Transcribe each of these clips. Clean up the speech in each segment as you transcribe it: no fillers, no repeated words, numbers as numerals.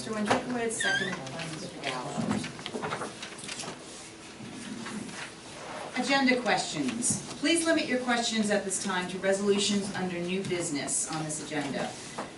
Mr. Wojciechowicz, seconded by Mr. Gallo. Agenda questions. Please limit your questions at this time to resolutions under new business on this agenda.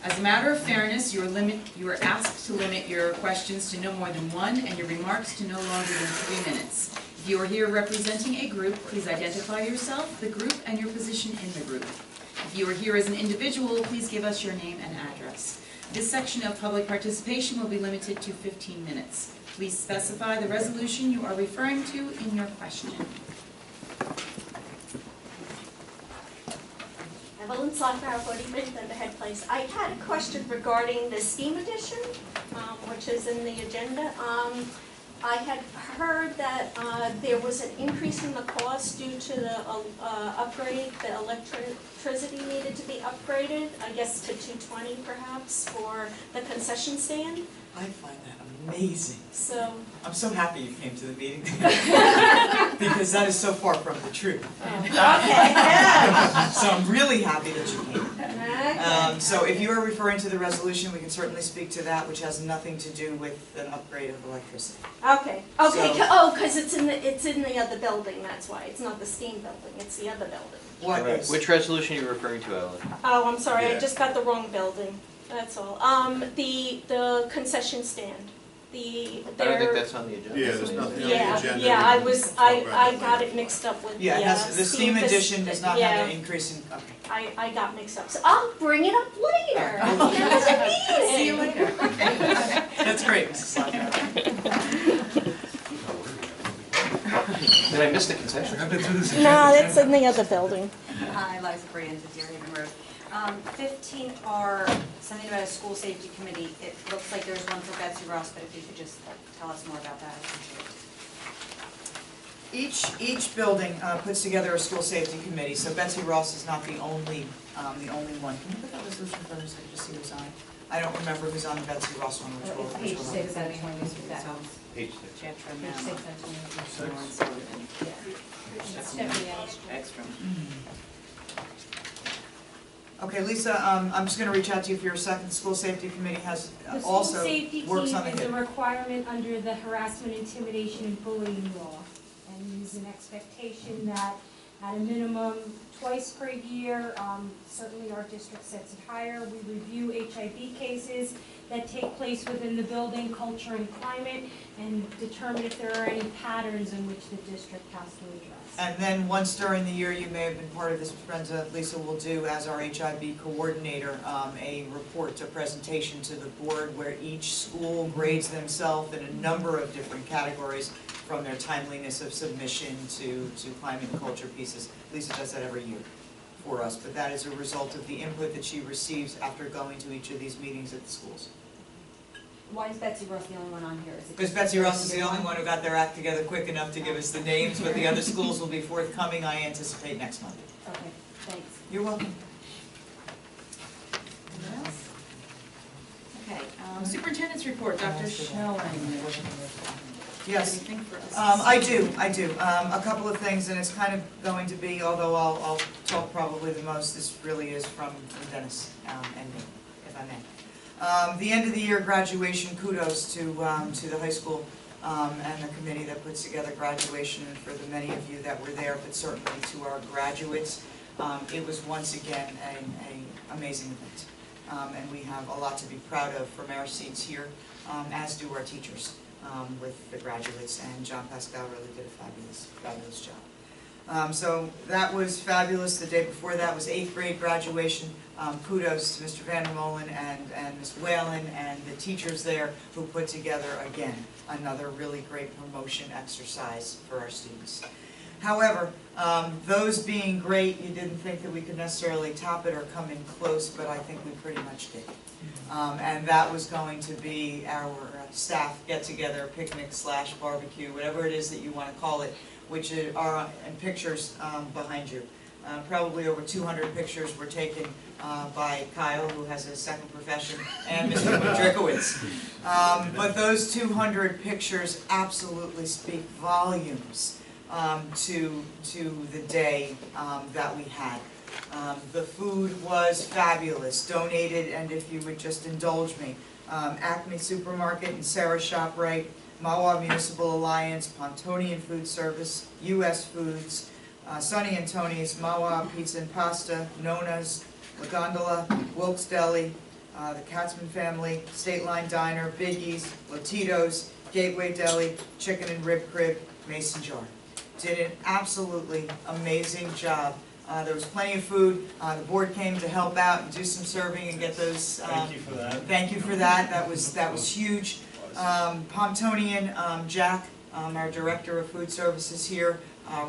As a matter of fairness, you are asked to limit your questions to no more than one and your remarks to no longer than 3 minutes. If you are here representing a group, please identify yourself, the group, and your position in the group. If you are here as an individual, please give us your name and address. This section of public participation will be limited to 15 minutes. Please specify the resolution you are referring to in your question. Evelyn Slockbower, 40 Thunderhead Place. I had a question regarding the STEAM edition, which is in the agenda. I had heard that there was an increase in the cost due to the upgrade, the electricity needed to be upgraded, I guess to 220 perhaps, for the concession stand. I find that amazing. So I'm so happy you came to the meeting because that is so far from the truth. okay. So I'm really happy that you came. Okay. So if you are referring to the resolution, we can certainly speak to that, which has nothing to do with an upgrade of electricity. Okay. Okay. So, Because it's in the other building. That's why it's not the STEAM building. It's the other building. What is? Which resolution are you referring to, Ellen? Oh, I'm sorry. I Yeah. just got the wrong building. That's all. The concession stand. I don't think that's on the agenda. Yeah, there's nothing on the Yeah, agenda. yeah. I Right. got it mixed up with Yeah, it has, the STEAM edition does not have an yeah. increase in. Okay. I got mixed up. So I'll bring it up later. See you later. That's great, Mrs. Slockbower. Did I miss the concession? No, that's in the other building. Hi, Liza Brands at Deerhaven Road. 15R, something about a school safety committee. It looks like there's one for Betsy Ross, but if you could just tell us more about that, I appreciate it. Each building puts together a school safety committee, so Betsy Ross is not the only one. Can you put that resolution for me so I can just see who's on it? I don't remember who's on the Betsy Ross one, which will. Page 6, that's when we do that. Page 6. Jetra Page now. 6, that's when Lauren Sullivan. Yeah. Ekstrom. Okay, Lisa, I'm just going to reach out to you for your second. School safety committee has also The school safety works team on the is a HIB. requirement under the harassment, intimidation, and bullying law. And there's an expectation that at a minimum twice per year, certainly our district sets it higher, we review HIB cases that take place within the building, culture, and climate, and determine if there are any patterns in which the district has to address. And then once during the year, you may have been part of this, Lisa will do, as our HIB coordinator, a report, a presentation to the board where each school grades themselves in a number of different categories, from their timeliness of submission to climate and culture pieces. Lisa does that every year for us, but that is a result of the input that she receives after going to each of these meetings at the schools. Why is Betsy Ross the only one on here? Is it Because just Betsy Ross is the one? only one who got their act together quick enough to give us the names, but the other schools will be forthcoming, I anticipate, next month. Okay, thanks. You're welcome. Anyone else? Okay, superintendent's report, Dr. Schnelling. Yes. Anything for us? I do. A couple of things, and it's kind of going to be, although I'll talk probably the most, this really is from Dennis and me, if I may. The end of the year graduation, kudos to the high school and the committee that puts together graduation, and for the many of you that were there, but certainly to our graduates. It was once again an amazing event, and we have a lot to be proud of from our seats here, as do our teachers. With the graduates, and John Pascal really did a fabulous job. So that was fabulous. The day before that was 8th grade graduation. Kudos to Mr. Vandermolen and Ms. Whalen and the teachers there who put together, again, another really great promotion exercise for our students. However, those being great, you didn't think that we could necessarily top it or come in close, but I think we pretty much did. And that was going to be our staff get-together, picnic / barbecue, whatever it is that you want to call it, which are in pictures behind you. Probably over 200 pictures were taken by Kyle, who has a second profession, and Mr. Wojciechowicz. But those 200 pictures absolutely speak volumes to the day that we had. The food was fabulous, donated, and if you would just indulge me, Acme Supermarket and Sarah ShopRite, Mahwah Municipal Alliance, Pontonian Food Service, U.S. Foods, Sonny and Tony's, Mahwah Pizza and Pasta, Nona's, La Gondola, Wilkes Deli, the Katzman Family, State Line Diner, Biggie's, Lotito's, Gateway Deli, Chicken and Rib Crib, Mason Jar. Did an absolutely amazing job. There was plenty of food. The board came to help out and do some serving and get those. Thank you for that. Thank you for that. That was huge. Pontonian Jack, our director of food services here,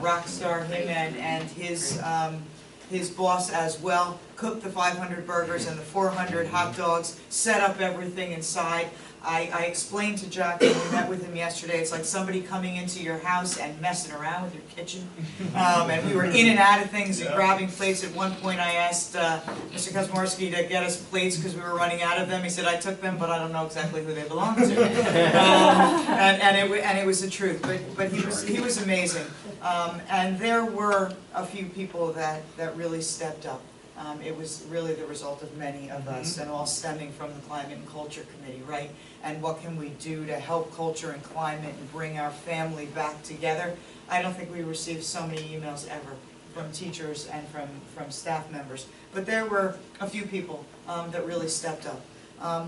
rock star, him and his boss as well, cooked the 500 burgers and the 400 hot dogs, set up everything inside. I explained to Jack when we met with him yesterday, it's like somebody coming into your house and messing around with your kitchen. And we were in and out of things and grabbing plates. At one point I asked Mr. Kosmarski to get us plates because we were running out of them. He said, I took them, but I don't know exactly who they belong to. And it was the truth, but he was amazing. And there were a few people that really stepped up. It was really the result of many of us, and all stemming from the Climate and Culture Committee, right? And what can we do to help culture and climate and bring our family back together? I don't think we received so many emails ever from teachers and from staff members. But there were a few people that really stepped up.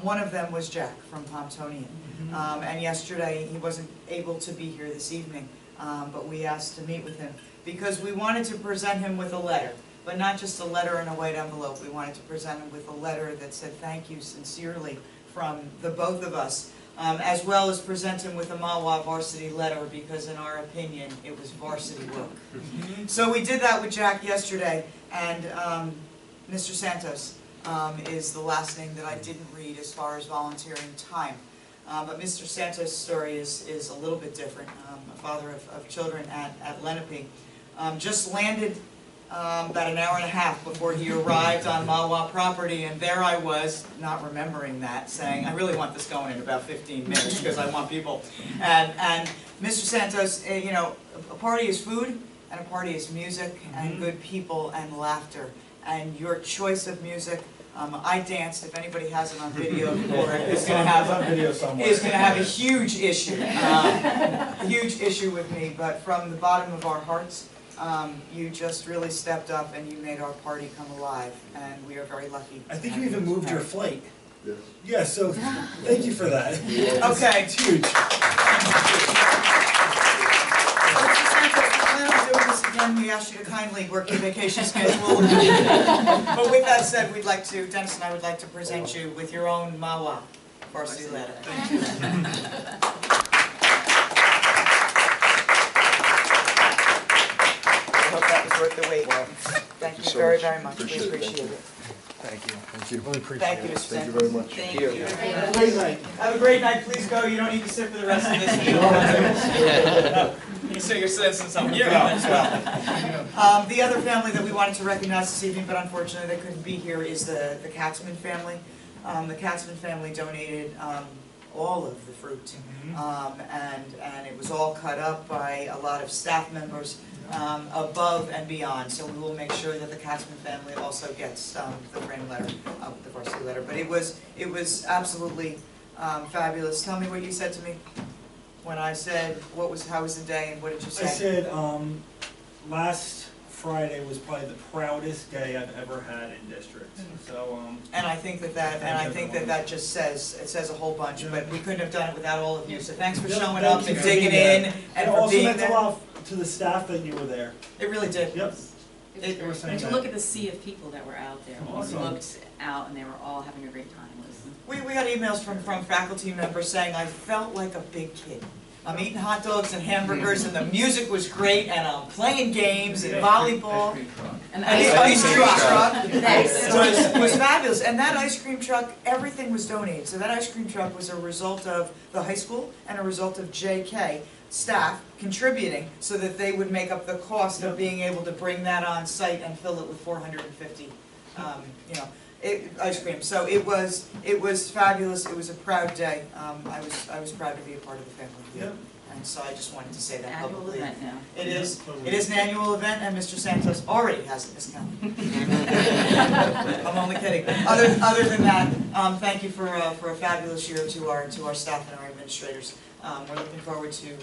One of them was Jack from Pontonian. And yesterday, he wasn't able to be here this evening, but we asked to meet with him because we wanted to present him with a letter. But not just a letter in a white envelope. We wanted to present him with a letter that said thank you sincerely from the both of us, as well as present him with a Mahwah varsity letter because in our opinion it was varsity work. So we did that with Jack yesterday, and Mr. Santos is the last name that I didn't read as far as volunteering time. But Mr. Santos' story is a little bit different. A father of children at Lenape. Just landed about an hour and a half before he arrived on Mahwah property, and there I was, not remembering that, saying, I really want this going in about 15 minutes because I want people. And Mr. Santos, you know, a party is food, and a party is music, and good people, and laughter. And your choice of music, I danced, if anybody has it on video for it, is going to have a huge issue, with me, but from the bottom of our hearts, you just really stepped up and you made our party come alive, and we are very lucky. I think you even moved your flight. Yes. Yeah, so thank you for that. Okay. It's huge. We ask you to kindly work your vacation schedule. But with that said, we'd like to, Dennis and I would like to present you with your own Mahwah varsity letter. Thank you. I hope that was worth the wait. Thank you very, very much. We appreciate it. Thank you. Thank you. Really appreciate Thank you, it. Mr. Thank you very much. Thank you. Have a great night. Have a great night. Please go. You don't need to sit for the rest of this meeting. You can say you're citizen something. As well. The other family that we wanted to recognize this evening, but unfortunately they couldn't be here, is the Katzman family. The Katzman family donated all of the fruit, and it was all cut up by a lot of staff members above and beyond. So we will make sure that the Katzman family also gets the frame letter, the varsity letter. But it was absolutely fabulous. Tell me what you said to me when I said how was the day, and what did you say? I said last Friday was probably the proudest day I've ever had in district. So and I think that just says a whole bunch. But we couldn't have done it without all of you. So thanks for showing up and digging in and for being there. It also meant a lot to the staff that you were there. It really did. Yep. And to look at the sea of people that were out there, Awesome. we looked out and they were all having a great time. We got emails from faculty members saying, I felt like a big kid. I'm eating hot dogs and hamburgers, and the music was great, and I'm playing games and volleyball. And the ice cream truck was was fabulous. And that ice cream truck, everything was donated. So that ice cream truck was a result of the high school and a result of JK staff contributing so that they would make up the cost of being able to bring that on site and fill it with 450, Ice cream, so it was fabulous, it was a proud day, I was proud to be a part of the family here. Yep. And so I just wanted to say that Annual publicly. event now. It is an annual event, and Mr. Santos already has a discount. I'm only kidding. Other than that, thank you for a fabulous year to our staff and our administrators. We're looking forward to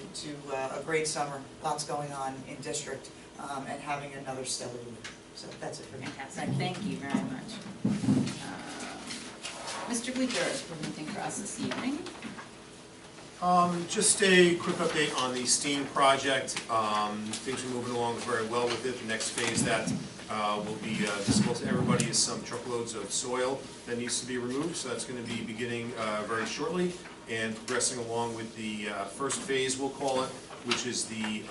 a great summer, lots going on in district, and having another stellar year. So that's it for me. Fantastic, thank you very much. Mr. Bleeker, anything for us this evening? Just a quick update on the STEAM project. Things are moving along very well with it. The next phase that will be visible to everybody is some truckloads of soil that needs to be removed. So that's going to be beginning very shortly and progressing along with the first phase, we'll call it, which is the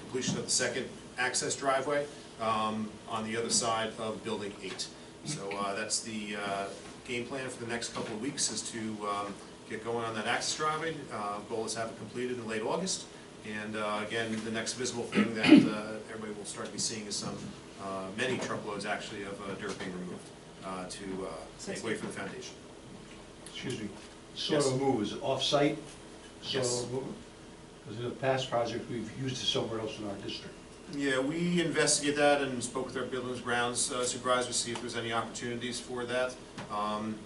completion of the second access driveway on the other side of Building 8. So that's the game plan for the next couple of weeks, is to get going on that access driveway. Goal is to have it completed in late August. And again, the next visible thing that everybody will start to be seeing is some many truckloads actually of dirt being removed to make way for the foundation. Excuse me, soil removal, is it off-site soil Yes. removal? Because in the past project, we've used it somewhere else in our district. Yeah, we investigated that and spoke with our buildings grounds supervisor to see if there's any opportunities for that.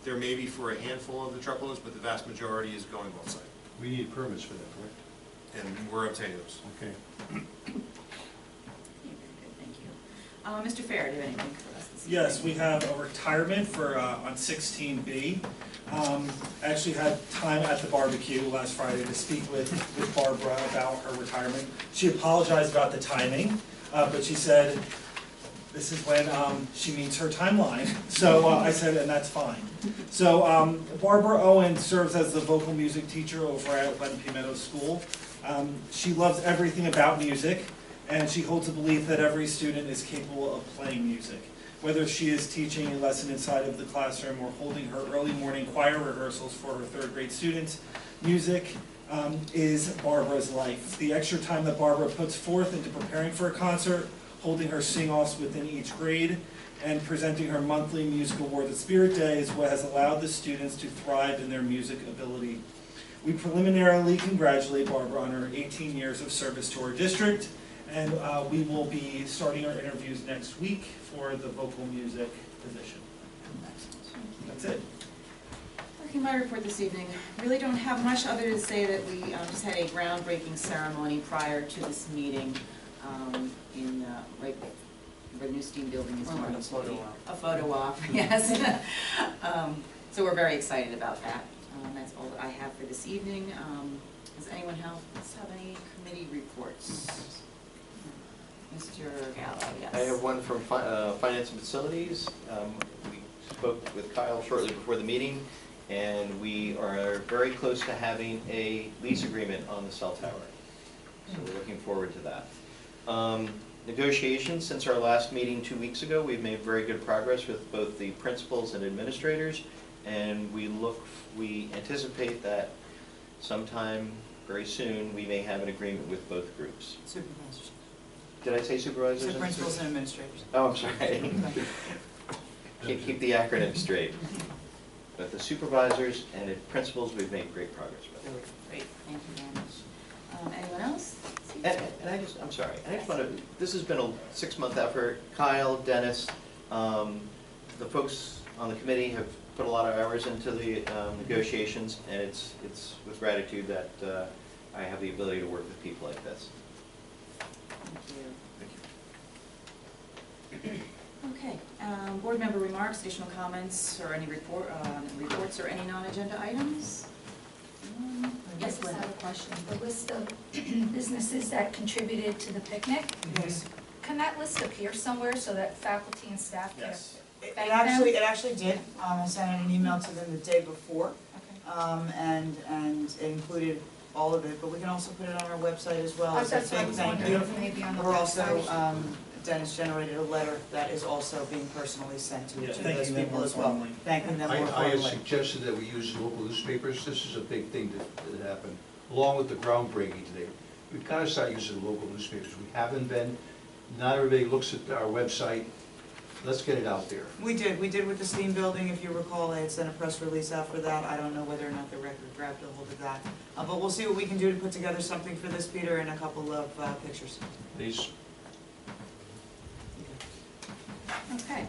There may be for a handful of the truckloads, but the vast majority is going off-site. We need permits for that, correct? And we're obtaining those. Okay. Yeah, very good, thank you. Mr. Fair, do you have anything for us this evening? Yes, we have a retirement for, on 16B. I actually had time at the barbecue last Friday to speak with Barbara about her retirement. She apologized about the timing, but she said this is when she meets her timeline. So I said, and that's fine. So Barbara Owen serves as the vocal music teacher over at Glen P. Meadows School. She loves everything about music, and she holds a belief that every student is capable of playing music. Whether she is teaching a lesson inside of the classroom or holding her early morning choir rehearsals for her third grade students, music is Barbara's life. The extra time that Barbara puts forth into preparing for a concert, holding her sing-offs within each grade, and presenting her monthly music award at Spirit Day is what has allowed the students to thrive in their music ability. We preliminarily congratulate Barbara on her 18 years of service to our district, and we will be starting our interviews next week for the vocal music position. That's it. Okay, my report this evening. Really don't have much other to say that we just had a groundbreaking ceremony prior to this meeting in right where the new steam building is going to be. A photo op, yes. So we're very excited about that. That's all that I have for this evening. Does anyone else have any committee reports? Mr. Gallo, yes. I have one from Finance and Facilities. We spoke with Kyle shortly before the meeting, and we are very close to having a lease agreement on the cell tower. So we're looking forward to that. Negotiations, since our last meeting 2 weeks ago, we've made very good progress with both the principals and administrators, and we anticipate that sometime very soon we may have an agreement with both groups. Supervisors. Did I say supervisors? So principals and administrators. Oh, I'm sorry. Keep the acronym straight. But the supervisors and the principals, we've made great progress with. Great, thank you very much. Anyone else? And I'm sorry, I just want to, this has been a 6-month effort. Kyle, Dennis, the folks on the committee have put a lot of hours into the negotiations, and it's with gratitude that I have the ability to work with people like this. Thank you. Okay, board member remarks, additional comments, or any reports or any non-agenda items? Yes, I Linda. have a question. The list of businesses that contributed to the picnic, Yes. can that list appear somewhere so that faculty and staff can? Yes. It Thank actually did. I sent out an email to them the day before, Okay. and it included all of it, but we can also put it on our website as well. as a That's what I big was thank wondering, you. if maybe on the We're also, website. Dennis generated a letter that is also being personally sent to Yeah, each of thanking those them people more as well. formally. Thanking them more I had formally. suggested that we use local newspapers. This is a big thing that happened, along with the groundbreaking today. We've got to start using local newspapers. We haven't been. Not everybody looks at our website. let's get it out there. We did with the steam building, if you recall, I had sent a press release out for that, I don't know whether or not the record grabbed a hold of that. But we'll see what we can do to put together something for this, Peter, and a couple of pictures. Please. Okay.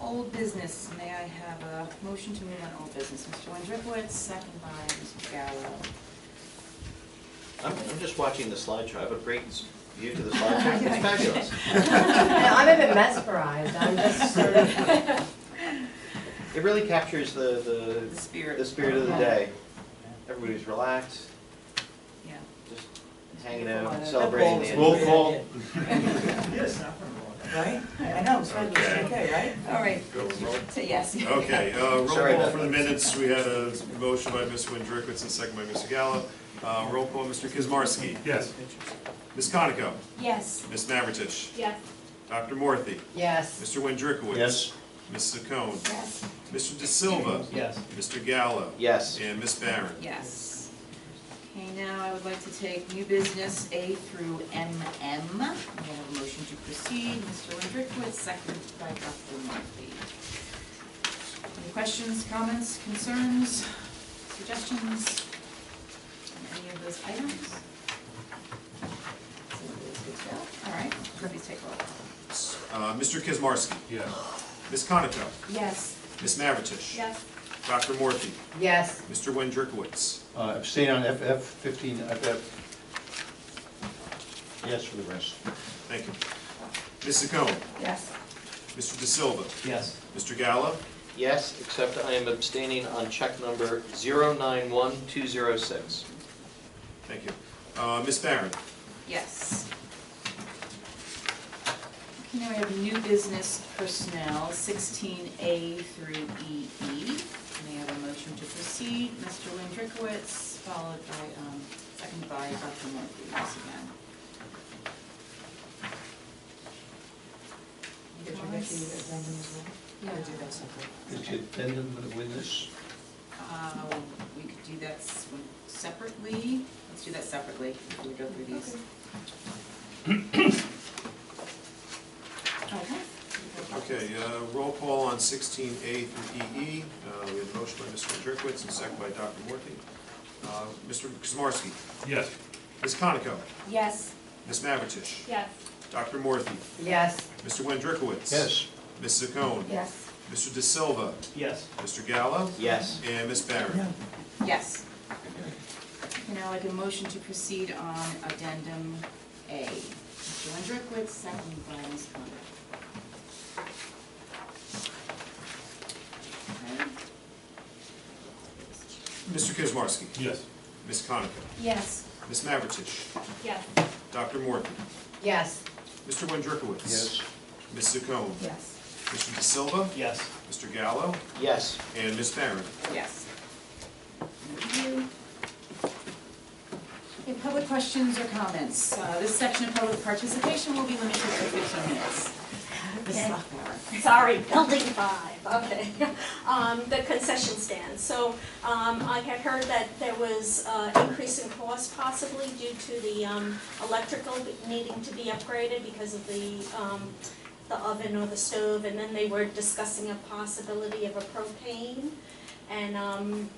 Old business, may I have a motion to move on old business? Mr. Wendrikowitz, second by Mr. Gallo. I'm just watching the slideshow. I have a great view to the slideshow. It's fabulous. I'm a bit mesmerized, I'm just sort of. It really captures the spirit. the spirit of the day. Everybody's relaxed, Yeah. just hanging out, That celebrating the ball end. is Roll call. Yes, not from Right? I know, it's fabulous, okay, right? All right. Go roll. So, yes. Okay, roll Sorry call about for the that. minutes, we had a motion by Mr. Wendrikowitz and second by Mr. Gallo. Roll call, Mr. Kizmarsky. Yes. Ms. Conoco. Yes. Ms. Maverich. Yes. Dr. Morthy. Yes. Mr. Wendrikowitz. Yes. Ms. Saccone. Yes. Mr. De Silva. Yes. Mr. Gallo. Yes. And Ms. Barron. Yes. Okay, now I would like to take new business A through MM. May I have a motion to proceed? Mr. Wendrikowitz, seconded by Dr. Murphy. Any questions, comments, concerns, suggestions on any of those items? So everybody's good to go? All right, please take a roll. Mr. Kizmarsky. Yes. Ms. Conoco. Yes. Ms. Maverich. Yes. Dr. Morthy. Yes. Mr. Wendrikowitz. Abstain on FF, 15 FF. Yes for the rest. Thank you. Ms. Saccone. Yes. Mr. De Silva. Yes. Mr. Gallo. Yes, except I am abstaining on check number 091206. Thank you. Ms. Barron. Yes. Okay, now we have new business personnel, 16A through EE. May I have a motion to proceed? Mr. Wendrikowitz, followed by, seconded by Dr. Murphy, once again. Did you get the addendum as well? Yeah. Or do that separately? Did you addendum with this? We could do that separately. Let's do that separately, before we go through these. Okay. Okay, roll call on 16A through EE. We have a motion by Mr. Wendrikowitz and second by Dr. Morthy. Mr. Kizmarsky. Yes. Ms. Conoco. Yes. Ms. Maverich. Yes. Dr. Morthy. Yes. Mr. Wendrikowitz. Yes. Ms. Saccone. Yes. Mr. De Silva. Yes. Mr. Gallo. Yes. And Ms. Barron. Yes. Okay, now I'd like a motion to proceed on addendum A. Mr. Wendrikowitz, seconded by Ms. Conrad. Okay. Mr. Kizmarsky. Yes. Ms. Conoco. Yes. Ms. Maverich. Yes. Dr. Morthy. Yes. Mr. Wendrikowitz. Yes. Ms. Saccone. Yes. Mr. De Silva. Yes. Mr. Gallo. Yes. And Ms. Barron. Yes. Thank you. Okay, public questions or comments? This section of public participation will be limited to 15 minutes. Ms. Okay. Slockbower. Sorry, building 5, okay. The concession stand. So I had heard that there was increase in cost possibly due to the electrical needing to be upgraded because of the oven or the stove, and then they were discussing a possibility of a propane. And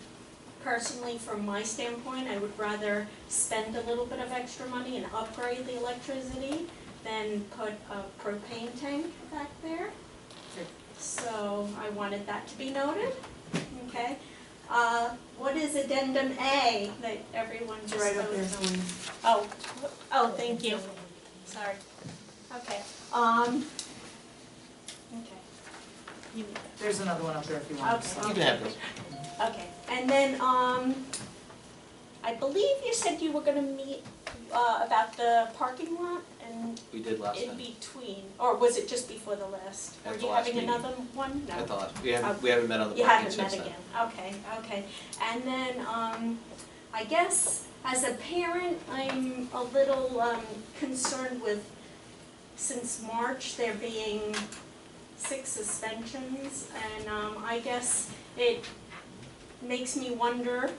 personally, from my standpoint, I would rather spend a little bit of extra money and upgrade the electricity than put a propane tank back there. So I wanted that to be noted, okay? What is addendum A that everyone just Right up there. knows? Oh, thank you, sorry. Okay, okay. You need that. There's another one up there if you want. Okay. You can have this. Okay, and then, I believe you said you were gonna meet, about the parking lot and We did last in time. between, or was it just before the last? At Were the you last having meeting. another one? No. At the last, we haven't met on the You parking haven't since met then. again, okay. And then, I guess, as a parent, I'm a little, concerned with, since March, there being 6 suspensions, and, I guess it makes me wonder,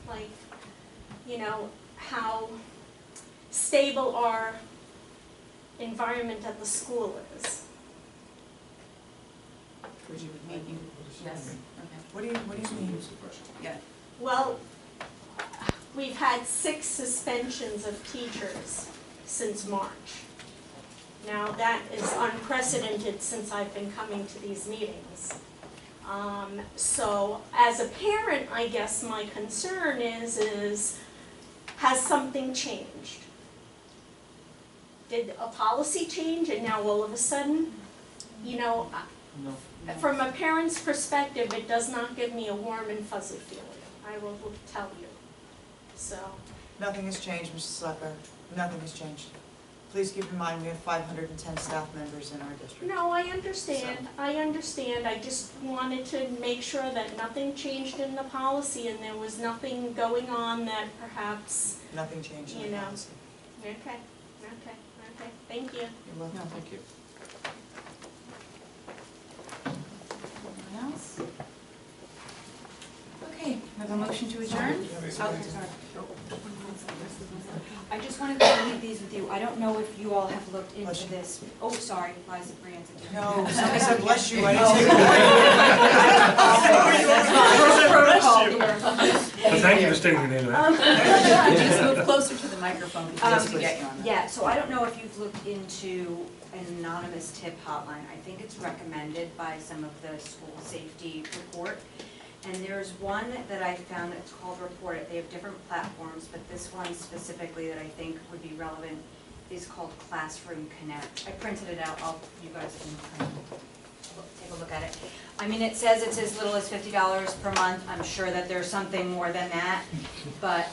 like, you know, how stable our environment at the school is. Would you make you, yes, okay, What do you mean? yeah. Well, we've had 6 suspensions of teachers since March. Now, that is unprecedented since I've been coming to these meetings. So, as a parent, I guess my concern is has something changed? Did a policy change and now all of a sudden, you know, from a parent's perspective, it does not give me a warm and fuzzy feeling, I will tell you. So, Nothing has changed, Mrs. Slockbower. Nothing has changed. Please keep in mind, we have 510 staff members in our district. no, I understand, I just wanted to make sure that nothing changed in the policy and there was nothing going on that perhaps, Nothing changed in You the know. policy. okay, thank you. You're welcome. No, thank you. Anyone else? Okay, we have a motion to adjourn? Okay, sorry. I just wanted to leave these with you. I don't know if you all have looked Bless into you. this. Oh, sorry, Liza Brandt. No, somebody said bless you, I didn't say Well, thank you for stating your name. Just move closer to the microphone because we get you on that. Yeah, so I don't know if you've looked into an anonymous tip hotline. I think it's recommended by some of the school safety report. And there's one that I found that's called Report It. They have different platforms, but this one specifically that I think would be relevant is called Classroom Connect. I printed it out. You guys can take a look at it. I mean, it says it's as little as $50 per month. I'm sure that there's something more than that, but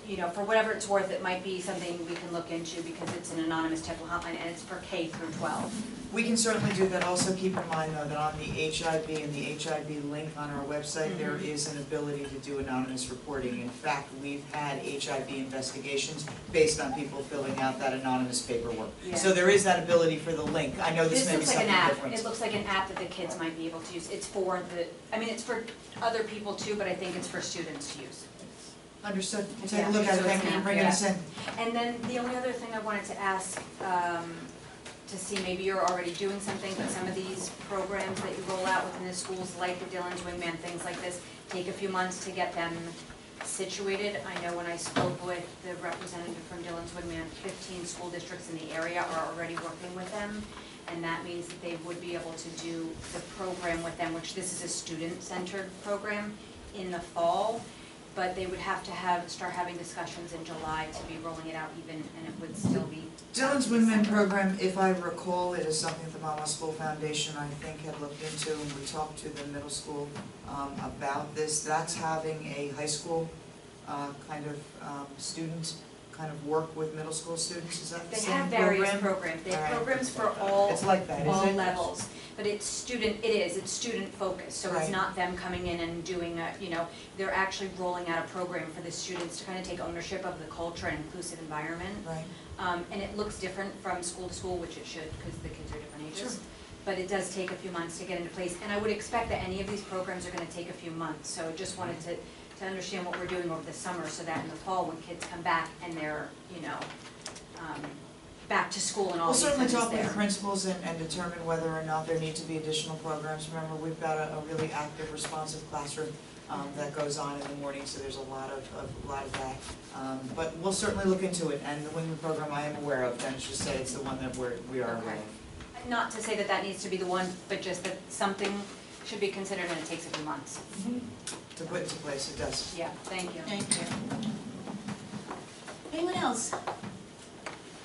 you know, for whatever it's worth, it might be something we can look into because it's an anonymous tip hotline and it's for K through 12. We can certainly do that. Also keep in mind though that on the HIB and the HIB link on our website, there is an ability to do anonymous reporting. In fact, we've had HIB investigations based on people filling out that anonymous paperwork. Yeah. So there is that ability for the link. I know this may be looks like something an app. different. It looks like an app that the kids might be able to use. It's for the, I mean, it's for other people too, but I think it's for students to use. Understood. We'll take Yeah, a look at it. so it's Thank you an for app, bringing yeah. us in. And then the only other thing I wanted to ask, to see, maybe you're already doing something, but some of these programs that you roll out within the schools, like the Dillon's Wingman, things like this, take a few months to get them situated. I know when I spoke with the representative from Dillon's Wingman, 15 school districts in the area are already working with them. And that means that they would be able to do the program with them, which this is a student-centered program, in the fall. But they would have to start having discussions in July to be rolling it out even, and it would still be. Dillon's Wingman program, if I recall, it is something the Mahwah School Foundation, I think, had looked into, and we talked to the middle school about this. That's having a high school kind of student kind of work with middle school students, is that the They same have program? various programs. They have All right. programs for all, It's like that, all isn't it? levels. But it's student focused, so it's Right. not them coming in and doing a, you know, they're actually rolling out a program for the students to kind of take ownership of the culture and inclusive environment. Right. And it looks different from school to school, which it should, because the kids are different ages. Sure. But it does take a few months to get into place, and I would expect that any of these programs are gonna take a few months, so I just wanted to understand what we're doing over the summer, so that in the fall, when kids come back and they're, you know, back to school and all We'll these certainly things talk there. with principals and determine whether or not there need to be additional programs. Remember, we've got a really active, responsive classroom that goes on in the morning, so there's a lot of that. But we'll certainly look into it, and the Wingman program I am aware of, Dennis just said it's the one that we are aware of. Not to say that that needs to be the one, but just that something should be considered, and it takes a few months. To put into place, it does. Yeah, thank you. Thank you. Anyone else?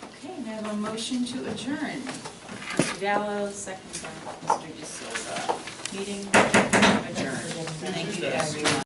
Okay, we have a motion to adjourn. Mr. Gallo, second by Mr. De Silva. Meeting adjourned. Thank you to everyone.